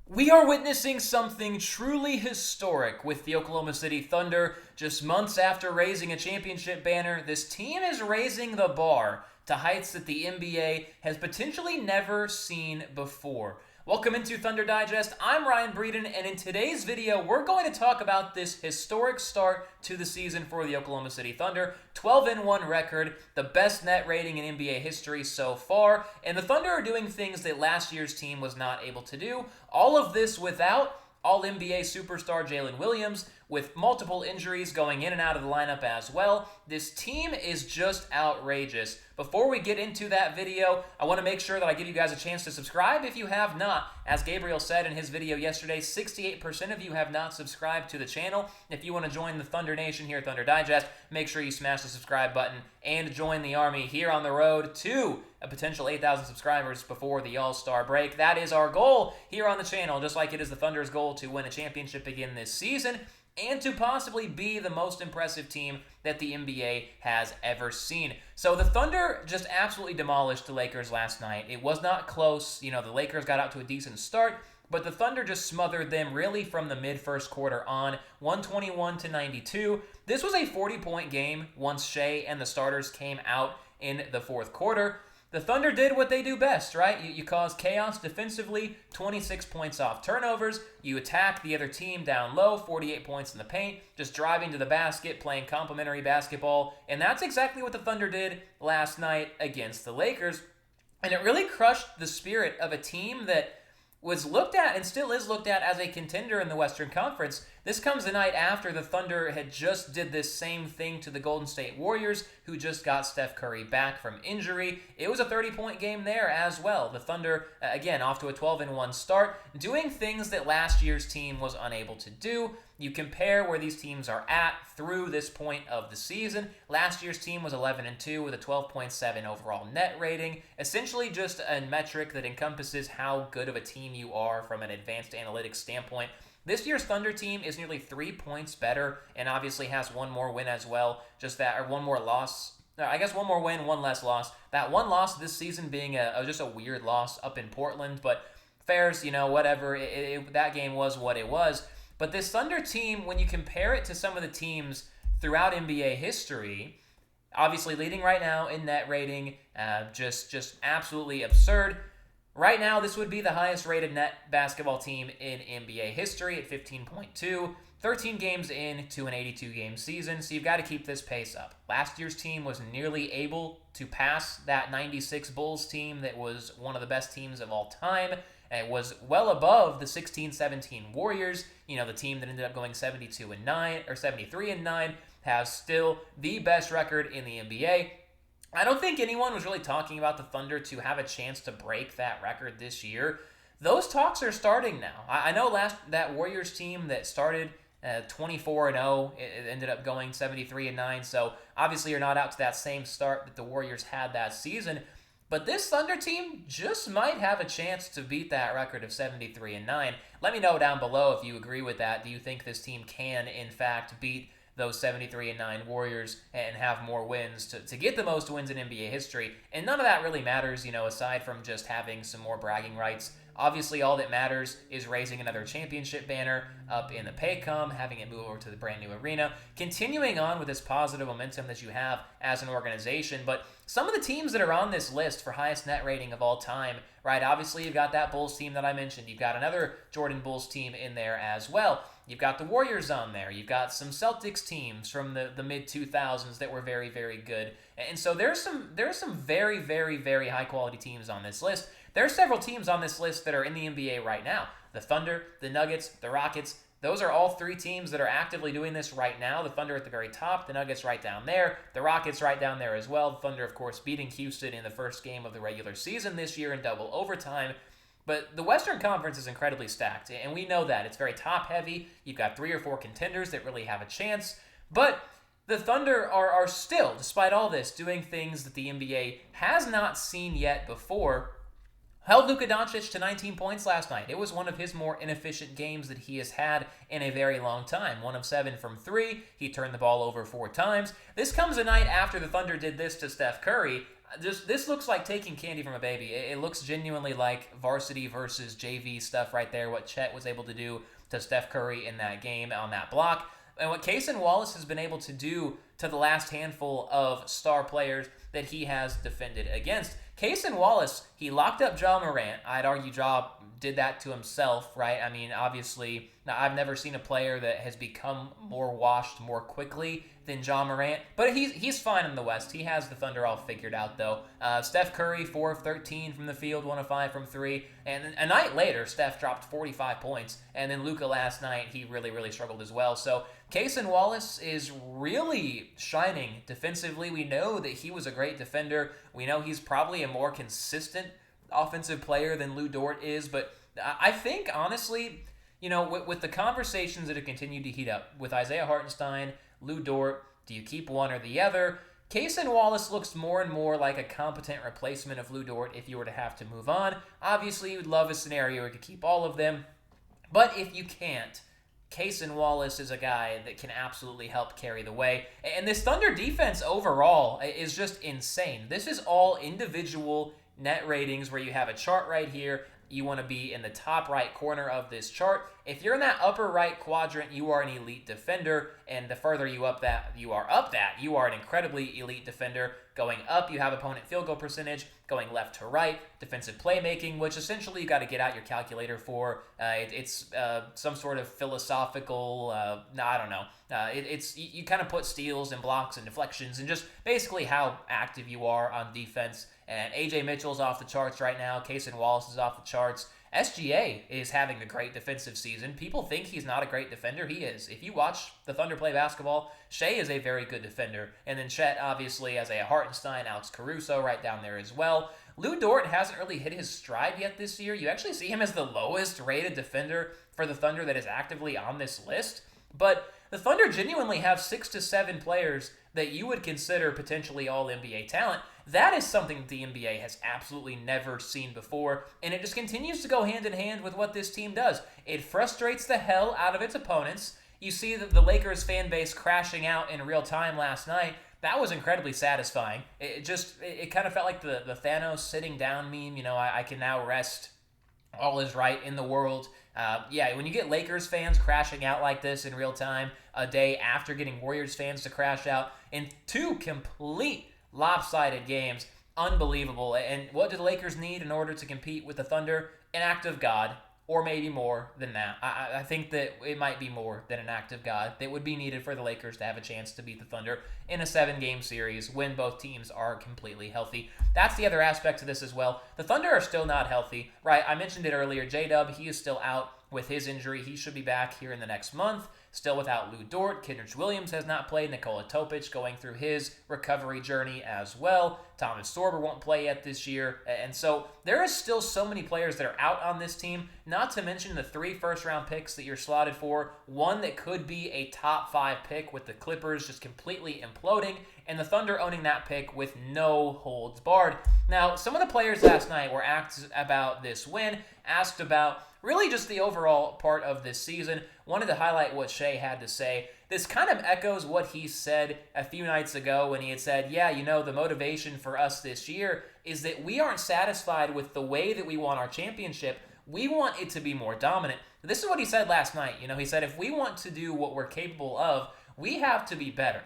We are witnessing something truly historic with the Oklahoma City Thunder. Just months after raising a championship banner, this team is raising the bar to heights that the NBA has potentially never seen before. Welcome into Thunder Digest. I'm Ryan Breeden, and in today's video, we're going to talk about this historic start to the season for the Oklahoma City Thunder. 12-1 record, the best net rating in NBA history so far, and the Thunder are doing things that last year's team was not able to do. All of this without All-NBA superstar Jalen Williams, with multiple injuries going in and out of the lineup as well. This team is just outrageous. Before we get into that video, I want to make sure that I give you guys a chance to subscribe if you have not. As Gabriel said in his video yesterday, 68% of you have not subscribed to the channel. If you want to join the Thunder Nation here at Thunder Digest, make sure you smash the subscribe button and join the army here on the road to a potential 8,000 subscribers before the All-Star break. That is our goal here on the channel, just like it is the Thunder's goal to win a championship again this season and to possibly be the most impressive team that the NBA has ever seen. So the Thunder just absolutely demolished the Lakers last night. It was not close. You know, the Lakers got out to a decent start, but the Thunder just smothered them really from the mid-first quarter on, 121-92. This was a 40-point game once Shai and the starters came out in the fourth quarter. The Thunder did what they do best, right? You cause chaos defensively, 26 points off turnovers. You attack the other team down low, 48 points in the paint, just driving to the basket, playing complimentary basketball. And that's exactly what the Thunder did last night against the Lakers. And it really crushed the spirit of a team that was looked at and still is looked at as a contender in the Western Conference. This comes the night after the Thunder had just did this same thing to the Golden State Warriors, who just got Steph Curry back from injury. It was a 30-point game there as well. The Thunder, again, off to a 12-1 start, doing things that last year's team was unable to do. You compare where these teams are at through this point of the season. Last year's team was 11-2 with a 12.7 overall net rating. Essentially just a metric that encompasses how good of a team you are from an advanced analytics standpoint. This year's Thunder team is nearly 3 points better and obviously has one more win as well. Or one more loss. I guess one more win, one less loss. That one loss this season being just a weird loss up in Portland, but fairs, whatever. That game was what it was. But this Thunder team, when you compare it to some of the teams throughout NBA history, obviously leading right now in net rating, just absolutely absurd. Right now, this would be the highest rated net basketball team in NBA history at 15.2, 13 games into an 82-game season, so you've got to keep this pace up. Last year's team was nearly able to pass that 96 Bulls team that was one of the best teams of all time. It was well above the 16-17 Warriors, the team that ended up going 72-9 or 73-9, has still the best record in the NBA. I don't think anyone was really talking about the Thunder to have a chance to break that record this year. Those talks are starting now. I know that Warriors team that started 24-0, it ended up going 73-9, so obviously you're not out to that same start that the Warriors had that season. But this Thunder team just might have a chance to beat that record of 73-9. Let me know down below if you agree with that. Do you think this team can, in fact, beat those 73-9 Warriors and have more wins to get the most wins in NBA history? And none of that really matters, aside from just having some more bragging rights. Obviously, all that matters is raising another championship banner up in the Paycom, having it move over to the brand new arena, continuing on with this positive momentum that you have as an organization. But some of the teams that are on this list for highest net rating of all time, right? Obviously, you've got that Bulls team that I mentioned. You've got another Jordan Bulls team in there as well. You've got the Warriors on there. You've got some Celtics teams from the mid-2000s that were very, very good. And so there's some very, very, very high-quality teams on this list. There are several teams on this list that are in the NBA right now. The Thunder, the Nuggets, the Rockets. Those are all three teams that are actively doing this right now. The Thunder at the very top, the Nuggets right down there, the Rockets right down there as well. The Thunder, of course, beating Houston in the first game of the regular season this year in double overtime. But the Western Conference is incredibly stacked, and we know that. It's very top-heavy. You've got 3 or 4 contenders that really have a chance. But the Thunder are still, despite all this, doing things that the NBA has not seen yet before. Held Luka Doncic to 19 points last night. It was one of his more inefficient games that he has had in a very long time. 1 of 7 from 3. He turned the ball over 4 times. This comes a night after the Thunder did this to Steph Curry. this looks like taking candy from a baby. It looks genuinely like varsity versus JV stuff right there, what Chet was able to do to Steph Curry in that game on that block, and what Cason Wallace has been able to do to the last handful of star players that he has defended against. Cason Wallace, he locked up Ja Morant. I'd argue Ja did that to himself, right? I mean, obviously, now I've never seen a player that has become more washed more quickly than Ja Morant, but he's fine in the West. He has the Thunder all figured out, though. Steph Curry, 4 of 13 from the field, 1 of 5 from 3, and a night later, Steph dropped 45 points, and then Luka last night, he really, really struggled as well. So Cason Wallace is really shining defensively. We know that he was a great defender. We know he's probably a more consistent offensive player than Lu Dort is, but I think, honestly, you know, with the conversations that have continued to heat up, with Isaiah Hartenstein, Lu Dort, do you keep one or the other? Cason Wallace looks more and more like a competent replacement of Lu Dort if you were to have to move on. Obviously, you would love a scenario where you could keep all of them, but if you can't, Cason Wallace is a guy that can absolutely help carry the way. And this Thunder defense overall is just insane. This is all individual net ratings where you have a chart right here. You want to be in the top right corner of this chart. If you're in that upper right quadrant, you are an elite defender, and the further you are an incredibly elite defender. Going up, you have opponent field goal percentage. Going left to right, defensive playmaking, which essentially you got to get out your calculator for. It's some sort of philosophical, I don't know. You kind of put steals and blocks and deflections and just basically how active you are on defense. And Ajay Mitchell's off the charts right now. Cason Wallace is off the charts. SGA is having a great defensive season. People think he's not a great defender. He is. If you watch the Thunder play basketball, Shai is a very good defender. And then Chet, obviously, as a Hartenstein, Alex Caruso right down there as well. Lu Dort hasn't really hit his stride yet this year. You actually see him as the lowest rated defender for the Thunder that is actively on this list. But the Thunder genuinely have 6 to 7 players that you would consider potentially all NBA talent. That is something the NBA has absolutely never seen before, and it just continues to go hand in hand with what this team does. It frustrates the hell out of its opponents. You see the Lakers fan base crashing out in real time last night. That was incredibly satisfying. It kind of felt like the Thanos sitting down meme, you know, I can now rest, all is right in the world. When you get Lakers fans crashing out like this in real time, a day after getting Warriors fans to crash out in 2 complete lopsided games, unbelievable. And what do the Lakers need in order to compete with the Thunder? An act of God, or maybe more than that. I think that it might be more than an act of God that would be needed for the Lakers to have a chance to beat the Thunder in a 7-game series when both teams are completely healthy. That's the other aspect to this as well. The Thunder are still not healthy, right? I mentioned it earlier. J-Dub, he is still out with his injury. He should be back here in the next month. Still without Lu Dort. Kenrich Williams has not played. Nikola Topic going through his recovery journey as well. Thomas Sorber won't play yet this year. And so there is still so many players that are out on this team, not to mention the 3 first-round picks that you're slotted for, one that could be a top 5 pick with the Clippers just completely imploding, and the Thunder owning that pick with no holds barred. Now, some of the players last night were asked about this win, asked about really just the overall part of this season. Wanted to highlight what Shai had to say. This kind of echoes what he said a few nights ago when he had said, yeah, you know, the motivation for us this year is that we aren't satisfied with the way that we won our championship. We want it to be more dominant. This is what he said last night. You know, he said, if we want to do what we're capable of, we have to be better.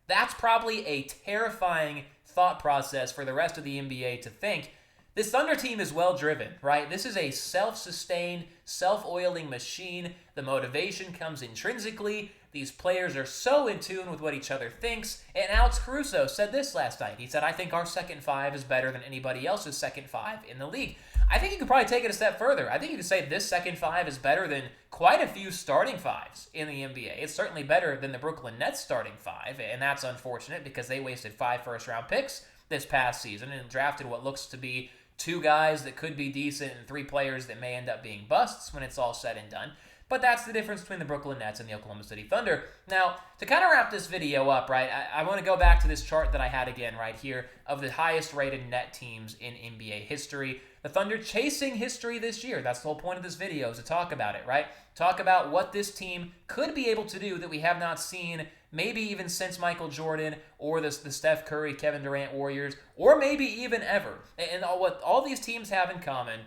That's probably a terrifying thought process for the rest of the NBA to think. This Thunder team is well-driven, right? This is a self-sustained, self-oiling machine. The motivation comes intrinsically. These players are so in tune with what each other thinks. And Alex Caruso said this last night. He said, I think our second 5 is better than anybody else's second 5 in the league. I think you could probably take it a step further. I think you could say this second 5 is better than quite a few starting 5s in the NBA. It's certainly better than the Brooklyn Nets starting 5, and that's unfortunate because they wasted 5 first-round picks this past season and drafted what looks to be 2 guys that could be decent and 3 players that may end up being busts when it's all said and done. But that's the difference between the Brooklyn Nets and the Oklahoma City Thunder. Now, to kind of wrap this video up, right, I want to go back to this chart that I had again right here of the highest rated net teams in NBA history. The Thunder chasing history this year. That's the whole point of this video, is to talk about it, right? Talk about what this team could be able to do that we have not seen maybe even since Michael Jordan, or the Steph Curry, Kevin Durant Warriors, or maybe even ever. And what all these teams have in common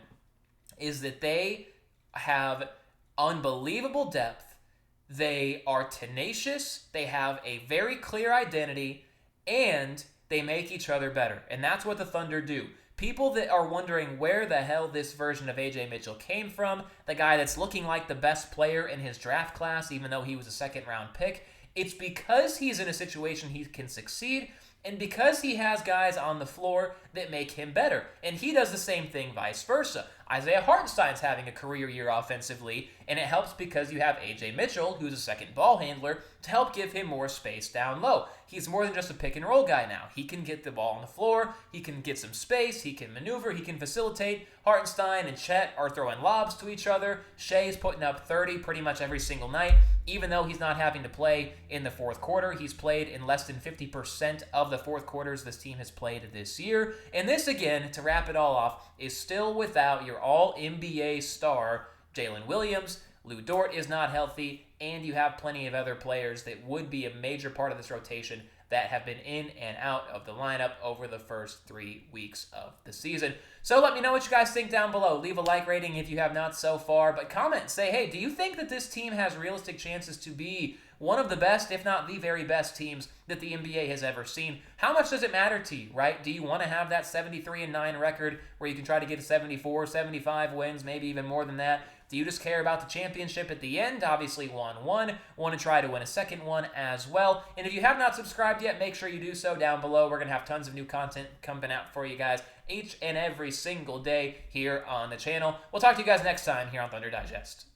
is that they have unbelievable depth. They are tenacious. They have a very clear identity, and they make each other better. And that's what the Thunder do. People that are wondering where the hell this version of Ajay Mitchell came from, the guy that's looking like the best player in his draft class, even though he was a second-round pick, it's because he's in a situation he can succeed, and because he has guys on the floor that make him better. And he does the same thing vice versa. Isaiah Hartenstein's having a career year offensively, and it helps because you have Ajay Mitchell, who's a second ball handler, to help give him more space down low. He's more than just a pick-and-roll guy now. He can get the ball on the floor, he can get some space, he can maneuver, he can facilitate. Hartenstein and Chet are throwing lobs to each other. Shai's putting up 30 pretty much every single night. Even though he's not having to play in the fourth quarter, he's played in less than 50% of the fourth quarters this team has played this year. And this, again, to wrap it all off, is still without your all-NBA star, Jalen Williams. Lu Dort is not healthy, and you have plenty of other players that would be a major part of this rotation that have been in and out of the lineup over the first 3 weeks of the season. So let me know what you guys think down below. Leave a like rating if you have not so far, but comment. Say, hey, do you think that this team has realistic chances to be one of the best, if not the very best teams that the NBA has ever seen? How much does it matter to you, right? Do you want to have that 73-9 record where you can try to get to 74, 75 wins, maybe even more than that? Do you just care about the championship at the end? Obviously, won one. Want to try to win a second one as well. And if you have not subscribed yet, make sure you do so down below. We're going to have tons of new content coming out for you guys each and every single day here on the channel. We'll talk to you guys next time here on Thunder Digest.